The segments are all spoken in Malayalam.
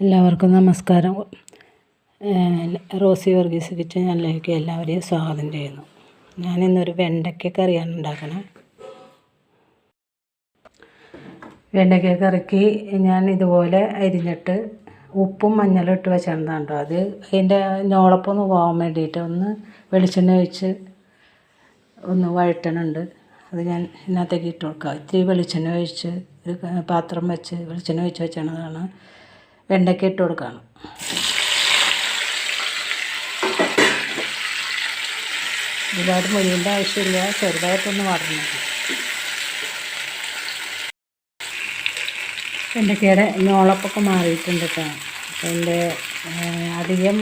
എല്ലാവർക്കും നമസ്കാരം. റോസി വർഗീസ് കിച്ചൻ ചാനലിലേക്ക് എല്ലാവരെയും സ്വാഗതം ചെയ്യുന്നു. ഞാനിന്നൊരു വെണ്ടയ്ക്ക കറിയാണ് ഉണ്ടാക്കണത്. വെണ്ടയ്ക്ക കറിക്ക് ഞാൻ ഇതുപോലെ അരിഞ്ഞിട്ട് ഉപ്പും മഞ്ഞളും ഇട്ട് വെച്ചിട്ടുണ്ടാകും കേട്ടോ. അത് അതിൻ്റെ ഞോളപ്പൊന്ന് പോകാൻ വേണ്ടിയിട്ട് ഒന്ന് വെളിച്ചെണ്ണ ഒഴിച്ച് ഒന്ന് വഴറ്റണുണ്ട്. അത് ഞാൻ ഇതിനകത്തേക്ക് ഇട്ട് കൊടുക്കാം. ഇത്തിരി വെളിച്ചെണ്ണ ഒഴിച്ച് ഒരു പാത്രം വെച്ച് വെളിച്ചെണ്ണ ഒഴിച്ച് വെച്ചതാണ് വെണ്ടയ്ക്ക ഇട്ട് കൊടുക്കണം. ഒരുപാട് മൊരിയേണ്ട ആവശ്യമില്ല, ചെറുതായിട്ടൊന്ന് വാടണം. വെണ്ടയ്ക്കയുടെ ഞോളപ്പൊക്കെ മാറിയിട്ടുണ്ട് കേട്ടോ. അതിൻ്റെ അധികം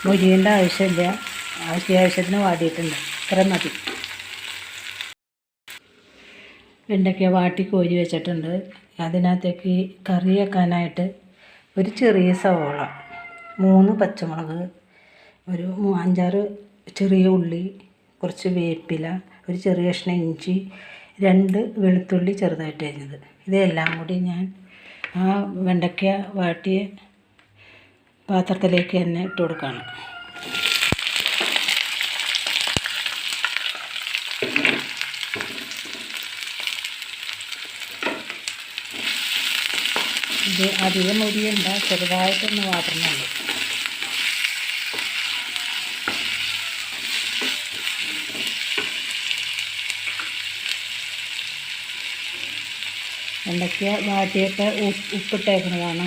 മൊരിയേണ്ട ആവശ്യമില്ല, അത്യാവശ്യത്തിന് വാടിയിട്ടുണ്ട്. ഇത്ര മതി. വെണ്ടയ്ക്ക വാട്ടി കോരി വെച്ചിട്ടുണ്ട്. അതിനകത്തേക്ക് കറി വെക്കാനായിട്ട് ഒരു ചെറിയ സവോള, 3 പച്ചമുളക്, ഒരു 5-6 ചെറിയ ഉള്ളി, കുറച്ച് വേപ്പില, ഒരു ചെറിയ കഷ്ണം ഇഞ്ചി, 2 വെളുത്തുള്ളി ചെറുതായിട്ട് അരിഞ്ഞത്, ഇതെല്ലാം കൂടി ഞാൻ ആ വെണ്ടയ്ക്ക വാട്ടിയ പാത്രത്തിലേക്ക് തന്നെ ഇട്ട് കൊടുക്കുകയാണ്. ഇത് അധികം മൊരിയണ്ട, ചെറുതായിട്ടൊന്ന് വാട്ടണുള്ളൂ. വെണ്ടയ്ക്ക വാട്ടിയൊക്കെ ഉപ്പിട്ടേക്കുന്നതാണ്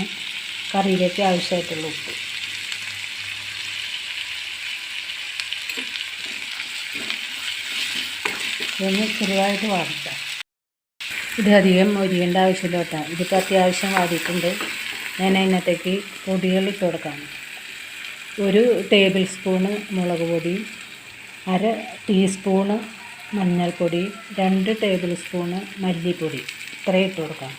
കറിയിലേക്ക് ആവശ്യമായിട്ടുള്ള ഉപ്പ്. ഇതൊന്ന് ചെറുതായിട്ട് വാടക്കാം. ഇത് അധികം മൊരിയേണ്ട ആവശ്യമില്ല കേട്ടോ. ഇതിപ്പോൾ അത്യാവശ്യം വാടിയിട്ടുണ്ട്. ഞാൻ അതിനകത്തേക്ക് പൊടികൾ ഇട്ട് കൊടുക്കാം. 1 ടേബിൾ സ്പൂണ് മുളക് പൊടി, 1/2 ടീസ്പൂണ് മഞ്ഞൾപ്പൊടി, 2 ടേബിൾ സ്പൂണ് മല്ലിപ്പൊടി, ഇത്രയും ഇട്ട് കൊടുക്കാം.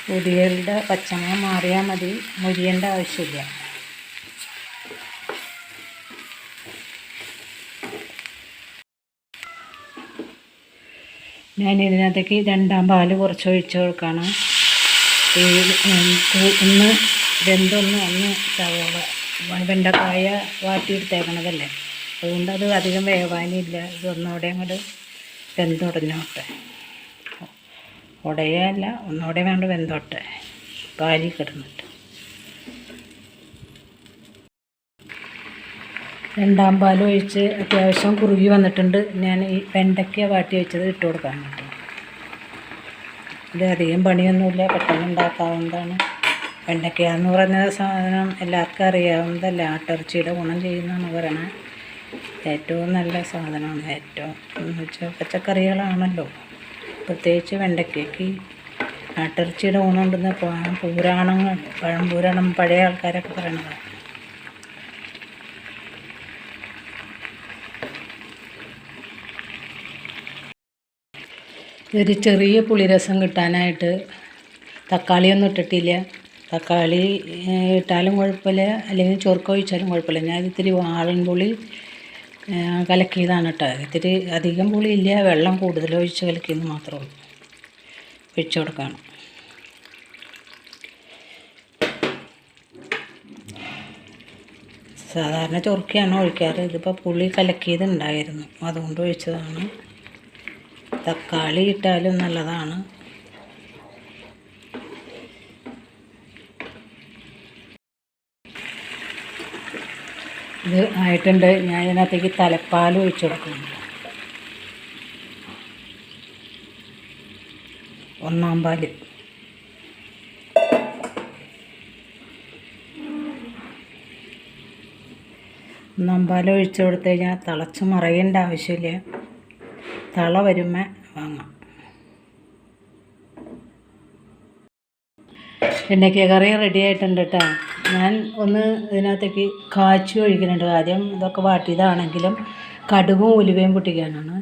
പൊടികളുടെ പച്ചമണം മാറിയാൽ മതി, മൊരിയേണ്ട ആവശ്യമില്ല. ഞാൻ ഇതിനകത്തേക്ക് 2ാം പാല് കുറച്ച് ഒഴിച്ച് കൊടുക്കുകയാണ്. ഒന്ന് ഒന്ന് സവോള വെണ്ടക്കായ വാട്ടിയെടുത്തേക്കണതല്ലേ, അതുകൊണ്ട് അത് അധികം വേവാനില്ല. ഇതൊന്നുകൂടെ അങ്ങോട്ട് വെന്തുടഞ്ഞോട്ടെ, ഉടയല്ല, ഒന്നുകൂടെ വേണ്ട വെന്തോട്ടെ, പാലിൽ കിടന്നിട്ട്. 2ാം പാൽ ഒഴിച്ച് അത്യാവശ്യം കുറുകി വന്നിട്ടുണ്ട്. ഞാൻ ഈ വെണ്ടയ്ക്ക വാട്ടി വെച്ചത് ഇട്ട് കൊടുക്കാൻ പറ്റും. ഇത് അധികം പണിയൊന്നുമില്ല, പെട്ടെന്ന് ഉണ്ടാക്കാവുന്നതാണ്. വെണ്ടയ്ക്ക എന്ന് പറഞ്ഞ സാധനം എല്ലാവർക്കും അറിയാവുന്നതല്ല, ആട്ടിറച്ചിയുടെ ഗുണം ചെയ്യുന്നതാണ് പറയണത്. ഏറ്റവും നല്ല സാധനമാണ്. ഏറ്റവും എന്ന് വെച്ചാൽ പച്ചക്കറികളാണല്ലോ, പ്രത്യേകിച്ച് വെണ്ടയ്ക്കയ്ക്ക് ആട്ടിറച്ചിയുടെ ഗുണമുണ്ടെന്ന് പുരാണങ്ങൾ, പഴംപുരാണം പഴയ ആൾക്കാരൊക്കെ പറയണതാണ്. ഒരു ചെറിയ പുളിരസം കിട്ടാനായിട്ട് തക്കാളിയൊന്നും ഇട്ടിട്ടില്ല. തക്കാളി ഇട്ടാലും കുഴപ്പമില്ല, അല്ലെങ്കിൽ ചൊറുക്ക ഒഴിച്ചാലും കുഴപ്പമില്ല. ഞാൻ ഇത്തിരി വാളൻപുളി കലക്കിയതാണ് കേട്ടോ. ഇത്തിരി അധികം പുളിയില്ല, വെള്ളം കൂടുതൽ ഒഴിച്ച് കലക്കിയെന്ന് മാത്രമേ ഉള്ളൂ. ഒഴിച്ച് കൊടുക്കണം. സാധാരണ ചൊറുക്കയാണ് ഒഴിക്കാറ്, ഇതിപ്പോൾ പുളി കലക്കിയതുണ്ടായിരുന്നു, അതുകൊണ്ട് ഒഴിച്ചതാണ്. തക്കാളി ഇട്ടാലും നല്ലതാണ്. ഇത് ആയിട്ടുണ്ട്. ഞാൻ ഇതിനകത്തേക്ക് തലപ്പാൽ ഒഴിച്ചു കൊടുക്കുന്നുണ്ട്. 1ാം പാല്. ഒന്നാം പാൽ ഒഴിച്ചു കൊടുത്തു കഴിഞ്ഞാൽ തിളച്ച് മറിയേണ്ട ആവശ്യമില്ല, തള വരുമ്പോൾ വാങ്ങാം. വെണ്ടയ്ക്ക കറി റെഡി ആയിട്ടുണ്ട് കേട്ടോ. ഞാൻ ഒന്ന് ഇതിനകത്തേക്ക് കാച്ചി ഒഴിക്കുന്നുണ്ട്. ആദ്യം ഇതൊക്കെ വാട്ടിയതാണെങ്കിലും കടുകും ഉലുവയും പൊട്ടിക്കാനാണ്.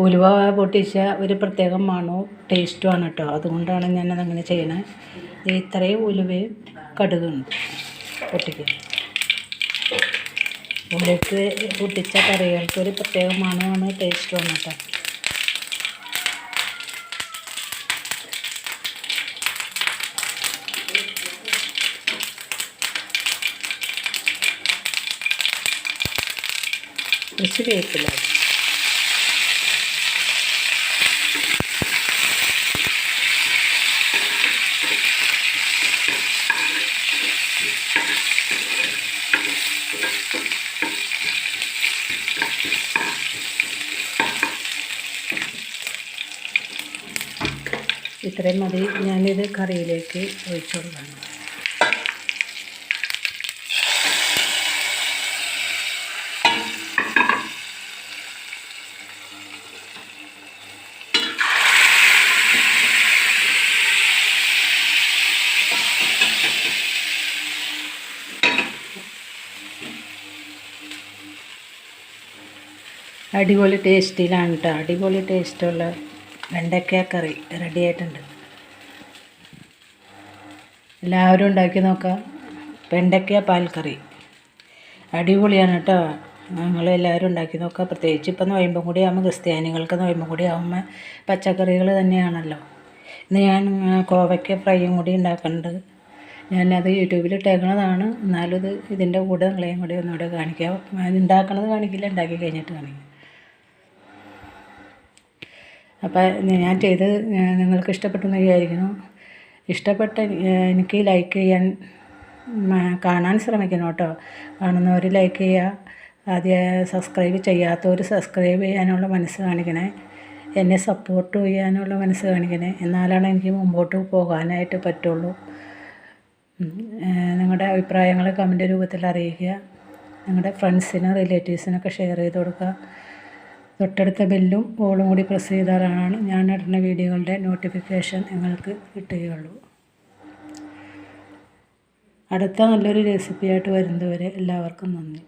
ഉലുവ പൊട്ടിച്ച ഒരു പ്രത്യേകം മണവും ടേസ്റ്റുമാണ് കേട്ടോ, അതുകൊണ്ടാണ് ഞാനതങ്ങനെ ചെയ്യണത്. ഇത്രയും ഉലുവയും കടുകുണ്ട് പൊട്ടിക്കുക. ഉള്ളിലേക്ക് പൊട്ടിച്ച കറികൾക്ക് ഒരു പ്രത്യേക മണമാണ്, ടേസ്റ്റുമാണ് കേട്ടോ. കുറച്ച് വേപ്പില, ഇത്രയും മതി. ഞാനിത് കറിയിലേക്ക് ഒഴിച്ചു കൊടുക്കണം. അടിപൊളി ടേസ്റ്റിലാണ് കേട്ടോ. അടിപൊളി ടേസ്റ്റുള്ള വെണ്ടയ്ക്ക കറി റെഡി ആയിട്ടുണ്ട്. എല്ലാവരും ഉണ്ടാക്കി നോക്കാം. വെണ്ടയ്ക്ക പാൽ കറി അടിപൊളിയാണ് കേട്ടോ. ഞങ്ങളെല്ലാവരും ഉണ്ടാക്കി നോക്കുക. പ്രത്യേകിച്ച് ഇപ്പം നൊയമ്പും കൂടി ആകുമ്പോൾ, ക്രിസ്ത്യാനികൾക്ക് നൊയമ്പും കൂടി ആകുമ്പോൾ പച്ചക്കറികൾ തന്നെയാണല്ലോ. ഇന്ന് ഞാൻ കോവയ്ക്ക ഫ്രൈയും കൂടി ഉണ്ടാക്കുന്നുണ്ട്. ഞാനത് യൂട്യൂബിൽ ഇട്ടേക്കുന്നതാണ്. എന്നാലും ഇതിൻ്റെ കൂടെ നിങ്ങളെയും കൂടി ഒന്നുകൂടെ കാണിക്കാം. ഉണ്ടാക്കണത് കാണിക്കില്ല, ഉണ്ടാക്കി കഴിഞ്ഞിട്ട് കാണിക്കാം. അപ്പം ഞാൻ ചെയ്ത് നിങ്ങൾക്ക് ഇഷ്ടപ്പെട്ടെന്ന് വിചാരിക്കുന്നു. ഇഷ്ടപ്പെട്ട എനിക്ക് ലൈക്ക് ചെയ്യാൻ, കാണാൻ ശ്രമിക്കണം കേട്ടോ. കാണുന്നവർ ലൈക്ക് ചെയ്യുക. ആദ്യം സബ്സ്ക്രൈബ് ചെയ്യാത്തവർ സബ്സ്ക്രൈബ് ചെയ്യാനുള്ള മനസ്സ് കാണിക്കണേ. എന്നെ സപ്പോർട്ട് ചെയ്യാനുള്ള മനസ്സ് കാണിക്കണേ. എന്നാലാണ് എനിക്ക് മുമ്പോട്ട് പോകാനായിട്ട് പറ്റുള്ളൂ. നിങ്ങളുടെ അഭിപ്രായങ്ങൾ കമൻറ്റ് രൂപത്തിൽ അറിയിക്കുക. നിങ്ങളുടെ ഫ്രണ്ട്സിനും റിലേറ്റീവ്സിനൊക്കെ ഷെയർ ചെയ്ത് കൊടുക്കുക. തൊട്ടടുത്ത ബെല്ലും ഓളും കൂടി പ്രസ് ചെയ്താലാണ് ഞാൻ ഇടുന്ന വീഡിയോകളുടെ നോട്ടിഫിക്കേഷൻ നിങ്ങൾക്ക് കിട്ടുകയുള്ളൂ. അടുത്ത നല്ലൊരു റെസിപ്പിയായിട്ട് വരുന്നതുവരെ എല്ലാവർക്കും നന്ദി.